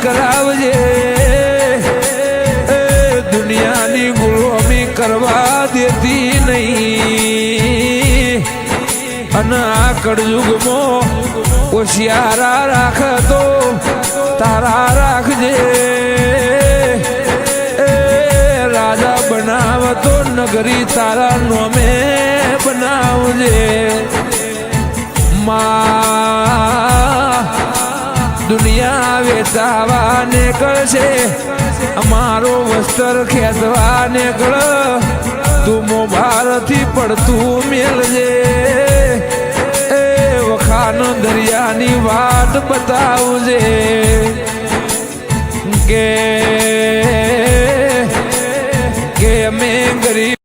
કરાવજે દુનિયાની ગુલામી કરવા દેતી નહીં અને આ કળયુગમાં હોશિયારા રાખતો તારા રાખજે રાજા બનાવતો નગરી તારા નોમે બનાવજે દુનિયા વેચાવા નીકળશે અમારો વસ્ત્ર ખેંચવા નીકળ તું મોબારથી પડતું મેળજે એ વખાણ દરિયાની વાત બતાવજે કે અમે ગરીબ